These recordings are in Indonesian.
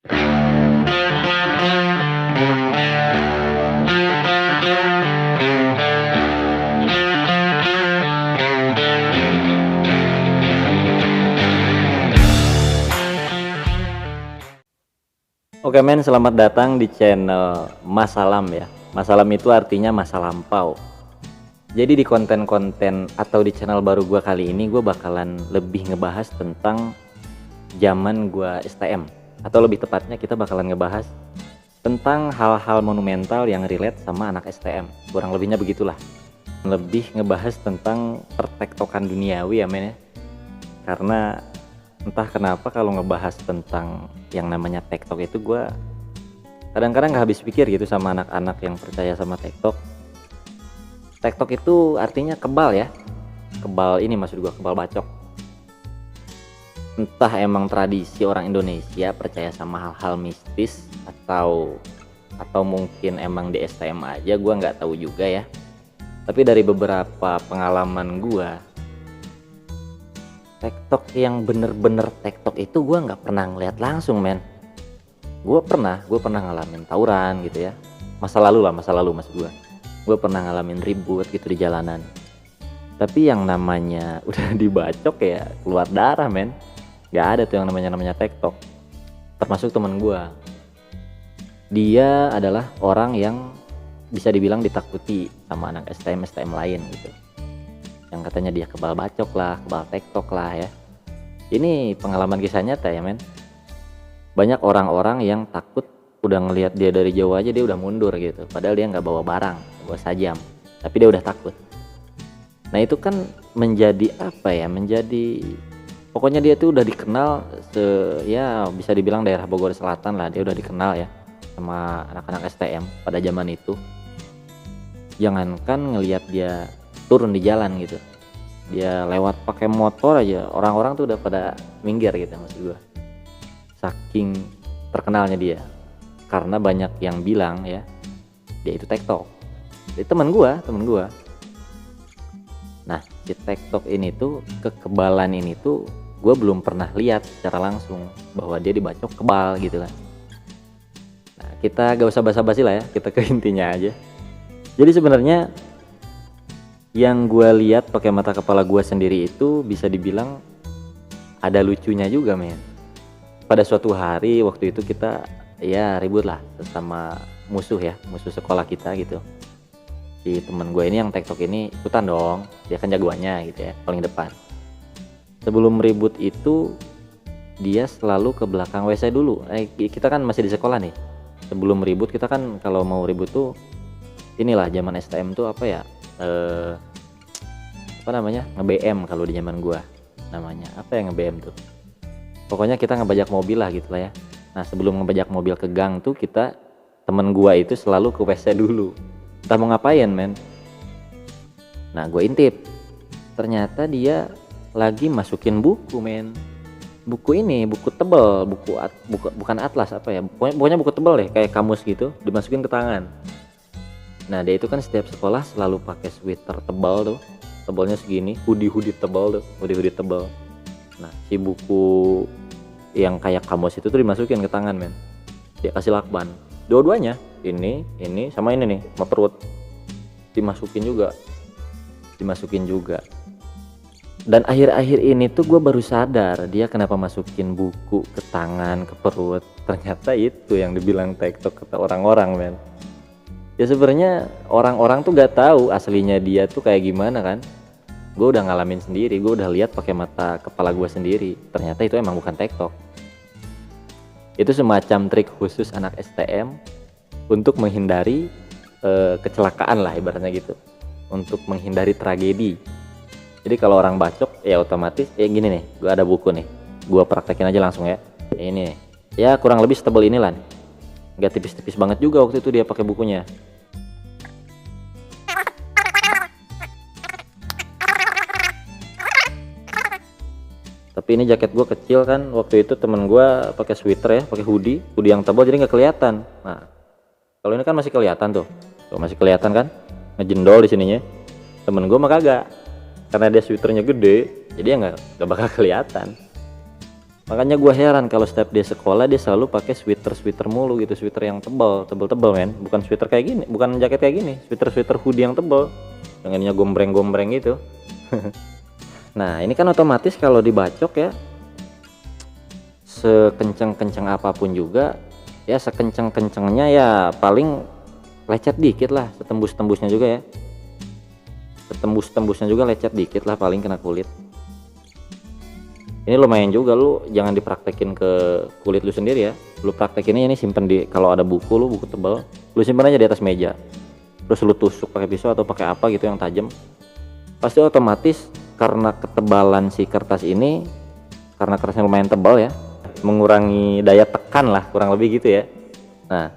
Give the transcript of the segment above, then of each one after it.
Oke men, selamat datang di channel Masalam ya. Masalam itu artinya masa lampau. Jadi di konten-konten atau di channel baru gua kali ini gua bakalan lebih ngebahas tentang zaman gua STM. Atau lebih tepatnya kita bakalan ngebahas tentang hal-hal monumental yang relate sama anak STM. Kurang lebihnya begitulah. Lebih ngebahas tentang pertektokan duniawi ya men ya. Karena entah kenapa kalau ngebahas tentang yang namanya TikTok itu gue kadang-kadang nggak habis pikir gitu sama anak-anak yang percaya sama TikTok. TikTok itu artinya kebal ya, kebal ini maksud gue kebal bacok. Entah emang tradisi orang Indonesia percaya sama hal-hal mistis atau mungkin emang di STM aja, gue nggak tahu juga ya. Tapi dari beberapa pengalaman gue, TikTok yang bener-bener TikTok itu gue nggak pernah ngeliat langsung men. Gue pernah ngalamin tawuran gitu ya, masa lalu maksud gue pernah ngalamin ribut gitu di jalanan. Tapi yang namanya udah dibacok ya keluar darah men, nggak ada tuh yang namanya TikTok. Termasuk teman gue, dia adalah orang yang bisa dibilang ditakuti sama anak STM lain gitu, yang katanya dia kebal bacok lah, kebal TikTok lah ya. Ini pengalaman kisah nyata ya men. Banyak orang-orang yang takut udah ngelihat dia dari jauh aja dia udah mundur gitu, padahal dia nggak bawa barang, bawa sajam, tapi dia udah takut. Nah itu kan menjadi apa ya, menjadi pokoknya dia tuh udah dikenal ya bisa dibilang daerah Bogor Selatan lah, dia udah dikenal ya sama anak-anak STM pada zaman itu. Jangankan ngelihat dia turun di jalan gitu, dia lewat pakai motor aja orang-orang tuh udah pada minggir gitu maksud gua, saking terkenalnya dia. Karena banyak yang bilang ya dia itu TikTok. Jadi temen gua. Nah si TikTok ini tuh, kekebalan ini tuh gua belum pernah lihat secara langsung bahwa dia dibacok kebal gitu kan. Nah kita gak usah basa-basi lah ya, kita ke intinya aja. Jadi sebenarnya yang gue lihat pakai mata kepala gue sendiri itu bisa dibilang ada lucunya juga men. Pada suatu hari waktu itu kita ya ribut lah sama musuh sekolah kita gitu. Si temen gue ini yang TikTok ini ikutan dong, dia kan jagoannya gitu ya, paling depan. Sebelum ribut itu dia selalu ke belakang WC dulu. Kita kan masih di sekolah nih. Sebelum ribut kita kan kalau mau ribut tuh inilah zaman STM tuh apa ya, apa namanya, nge-BM kalau di zaman gua namanya. Apa yang nge-BM tuh, pokoknya kita ngebajak mobil lah gitu lah ya. Nah sebelum ngebajak mobil ke gang tuh kita, temen gua itu selalu ke WC dulu, entah mau ngapain men. Nah gua intip, ternyata dia lagi masukin buku men. Buku ini buku tebel, bukan atlas apa ya, pokoknya buku tebel deh kayak kamus gitu, dimasukin ke tangan. Nah dia itu kan setiap sekolah selalu pakai sweater tebal tuh, tebalnya segini, hoodie tebal tuh, hoodie tebal. Nah si buku yang kayak kamus itu tuh dimasukin ke tangan men, dia kasih lakban dua-duanya, ini sama ini nih sama perut, dimasukin juga. Dan akhir-akhir ini tuh gue baru sadar dia kenapa masukin buku ke tangan, ke perut. Ternyata itu yang dibilang TikTok kata orang-orang men. Ya sebenarnya orang-orang tuh gak tahu aslinya dia tuh kayak gimana kan. Gue udah ngalamin sendiri, gue udah lihat pakai mata kepala gue sendiri. Ternyata itu emang bukan TikTok. Itu semacam trik khusus anak STM untuk menghindari kecelakaan lah ibaratnya gitu, untuk menghindari tragedi. Jadi kalau orang bacok ya otomatis gini nih, gue ada buku nih, gue praktekin aja langsung ya. Ini nih, ya kurang lebih setebal inilah nih. Gak tipis-tipis banget juga waktu itu dia pakai bukunya. Tapi ini jaket gue kecil kan, waktu itu temen gue pakai sweater ya, pakai hoodie yang tebal jadi nggak kelihatan. Nah kalau ini kan masih kelihatan tuh masih kelihatan kan, ngejendol di sininya. Temen gue mah kagak, karena dia sweaternya gede, jadi ya nggak bakal kelihatan. Makanya gua heran kalau setiap dia sekolah dia selalu pakai sweater mulu gitu, sweater yang tebel men, bukan sweater kayak gini, bukan jaket kayak gini, sweater hoodie yang tebel, yang ininya gombreng-gombreng gitu. Nah ini kan otomatis kalau dibacok ya, sekenceng-kenceng apapun juga ya, sekenceng-kencengnya ya paling lecet dikit lah, setembus-tembusnya juga ya, setembus-tembusnya juga lecet dikit lah paling kena kulit. Ini lumayan juga, lu jangan dipraktekin ke kulit lu sendiri ya, lu praktekinnya ini simpen di, kalau ada buku buku tebal, lu simpen aja di atas meja, terus lu tusuk pakai pisau atau pakai apa gitu yang tajam, pasti otomatis karena ketebalan si kertas ini, karena kertasnya lumayan tebal ya, mengurangi daya tekan lah kurang lebih gitu ya. Nah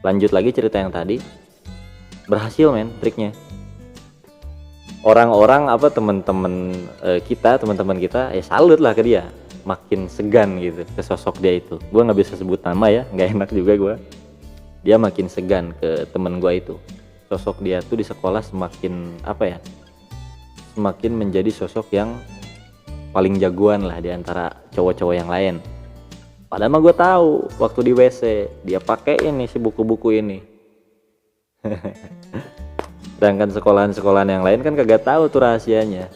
lanjut lagi cerita yang tadi, berhasil men triknya. Orang-orang apa teman-teman kita ya salut lah ke dia, makin segan gitu ke sosok dia itu. Gua nggak bisa sebut nama ya, nggak enak juga gua. Dia makin segan ke temen gua itu. Sosok dia tuh di sekolah semakin apa ya, semakin menjadi sosok yang paling jagoan lah di antara cowok-cowok yang lain. Padahal mah gue tahu waktu di WC dia pakai ini si buku-buku ini. Sedangkan sekolahan-sekolahan yang lain kan kagak tahu tuh rahasianya.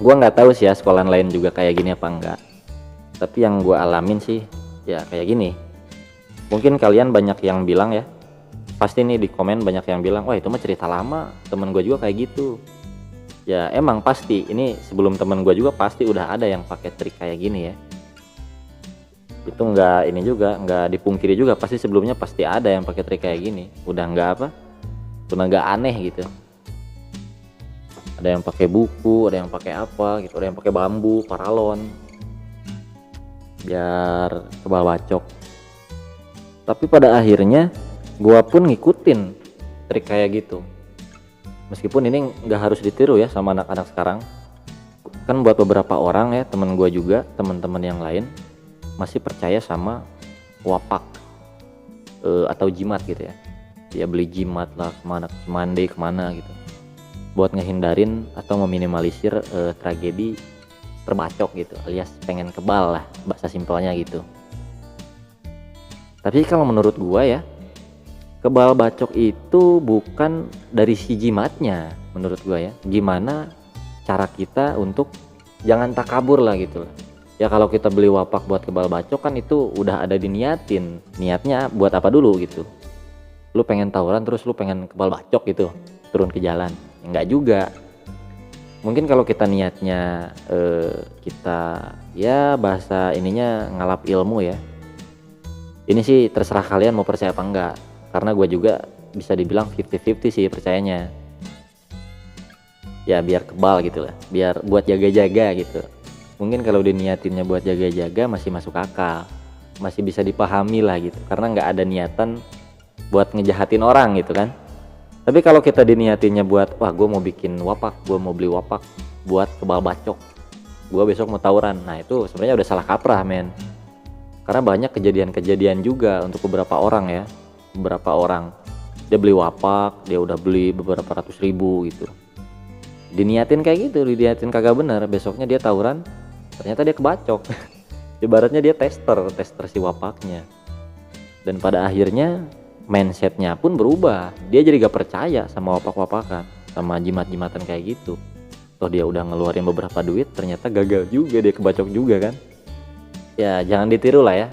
Gua nggak tahu sih ya sekolahan lain juga kayak gini apa enggak. Tapi yang gua alamin sih ya kayak gini. Mungkin kalian banyak yang bilang ya, pasti nih di komen banyak yang bilang, wah itu mah cerita lama, temen gua juga kayak gitu. Ya emang pasti, ini sebelum temen gua juga pasti udah ada yang pakai trik kayak gini ya. Itu nggak ini juga, nggak dipungkiri juga, pasti sebelumnya pasti ada yang pakai trik kayak gini. Udah nggak apa, udah nggak aneh gitu. Ada yang pakai buku, ada yang pakai apa gitu, ada yang pakai bambu, paralon, biar kebal bacok. Tapi pada akhirnya gua pun ngikutin trik kayak gitu. Meskipun ini nggak harus ditiru ya sama anak-anak sekarang. Kan buat beberapa orang ya, temen gua juga, teman-teman yang lain masih percaya sama wapak atau jimat gitu ya. Dia beli jimat lah kemana, mandi kemana gitu, buat ngehindarin atau meminimalisir tragedi terbacok gitu, alias pengen kebal lah bahasa simpelnya gitu. Tapi kalau menurut gua ya, kebal bacok itu bukan dari si jimatnya menurut gua ya. Gimana cara kita untuk jangan takabur lah gitu. Ya kalau kita beli wapak buat kebal bacok kan itu udah ada diniatin, niatnya buat apa dulu gitu. Lu pengen tawuran terus lu pengen kebal bacok gitu, turun ke jalan. Enggak juga. Mungkin kalau kita niatnya kita ya bahasa ininya ngalap ilmu ya. Ini sih terserah kalian mau percaya apa enggak. Karena gue juga bisa dibilang 50-50 sih percayanya. Ya biar kebal gitu lah, biar buat jaga-jaga gitu. Mungkin kalau diniatinnya buat jaga-jaga masih masuk akal, masih bisa dipahami lah gitu. Karena nggak ada niatan buat ngejahatin orang gitu kan. Tapi kalau kita diniatinnya buat, wah gue mau bikin wapak, gue mau beli wapak buat kebal bacok, gue besok mau tawuran. Nah itu sebenarnya udah salah kaprah men. Karena banyak kejadian-kejadian juga untuk beberapa orang ya. Beberapa orang dia beli wapak, dia udah beli beberapa ratus ribu gitu, diniatin kayak gitu, diniatin kagak bener, besoknya dia tawuran, ternyata dia kebacok. Ibaratnya dia tester si wapaknya. Dan pada akhirnya mindsetnya pun berubah, dia jadi gak percaya sama wapak-wapakan, sama jimat-jimatan kayak gitu. Toh dia udah ngeluarin beberapa duit, ternyata gagal juga, dia kebacok juga kan. Ya jangan ditiru lah ya,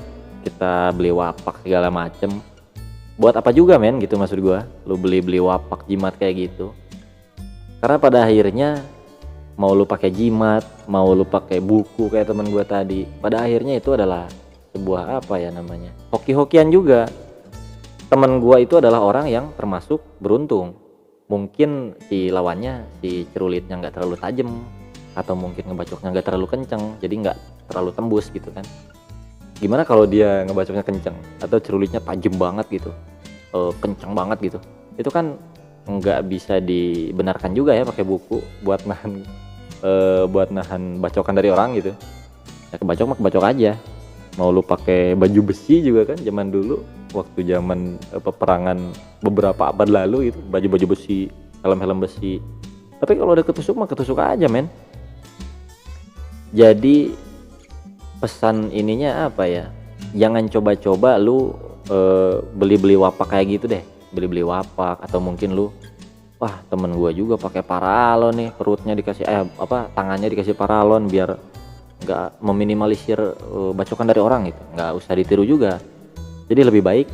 kita beli wapak segala macem buat apa juga men gitu, maksud gua lu beli wapak jimat kayak gitu. Karena pada akhirnya mau lu pakai jimat, mau lu pakai buku kayak teman gua tadi, pada akhirnya itu adalah sebuah apa ya namanya, hoki-hokian juga. Temen gua itu adalah orang yang termasuk beruntung. Mungkin si lawannya, si cerulitnya nggak terlalu tajam, atau mungkin ngebacoknya nggak terlalu kenceng, jadi nggak terlalu tembus gitu kan. Gimana kalau dia ngebacoknya kenceng atau cerulitnya tajam banget gitu, kenceng banget gitu, itu kan nggak bisa dibenarkan juga ya pakai buku buat nahan bacokan dari orang gitu. Ya kebacok mah kebacok aja. Mau lu pakai baju besi juga kan, zaman dulu waktu zaman peperangan beberapa abad lalu itu baju besi, helm besi. Tapi kalau udah ketusuk mah ketusuk aja men. Jadi pesan ininya apa ya, jangan coba-coba lu beli-beli wapak kayak gitu deh, beli-beli wapak atau mungkin lu, wah temen gua juga pakai paralon nih, perutnya dikasih tangannya dikasih paralon biar nggak meminimalisir bacokan dari orang gitu, nggak usah ditiru juga. Jadi lebih baik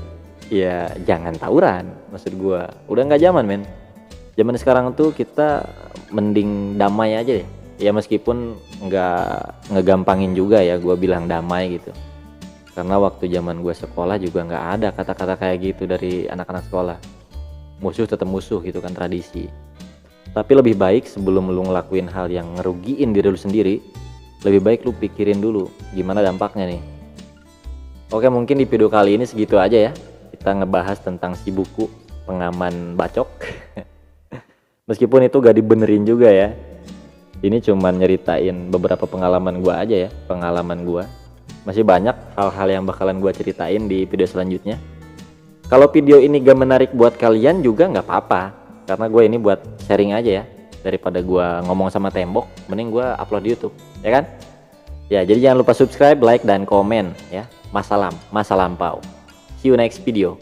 ya jangan tawuran, maksud gua udah nggak zaman men. Zaman sekarang tuh kita mending damai aja deh, ya meskipun nggak ngegampangin juga ya gua bilang damai gitu, karena waktu zaman gua sekolah juga nggak ada kata-kata kayak gitu dari anak-anak sekolah. Musuh tetap musuh gitu kan, tradisi. Tapi lebih baik sebelum lu ngelakuin hal yang ngerugiin diri lu sendiri, lebih baik lu pikirin dulu gimana dampaknya nih. Oke, mungkin di video kali ini segitu aja ya, kita ngebahas tentang si buku pengaman bacok. Meskipun itu gak dibenerin juga ya, ini cuman nyeritain beberapa pengalaman gua aja ya, pengalaman gua. Masih banyak hal-hal yang bakalan gua ceritain di video selanjutnya. Kalau video ini gak menarik buat kalian juga nggak apa-apa, karena gue ini buat sharing aja ya, daripada gua ngomong sama tembok, mending gua upload di YouTube, ya kan? Ya, jadi jangan lupa subscribe, like, dan komen ya. Masa lampau. See you next video.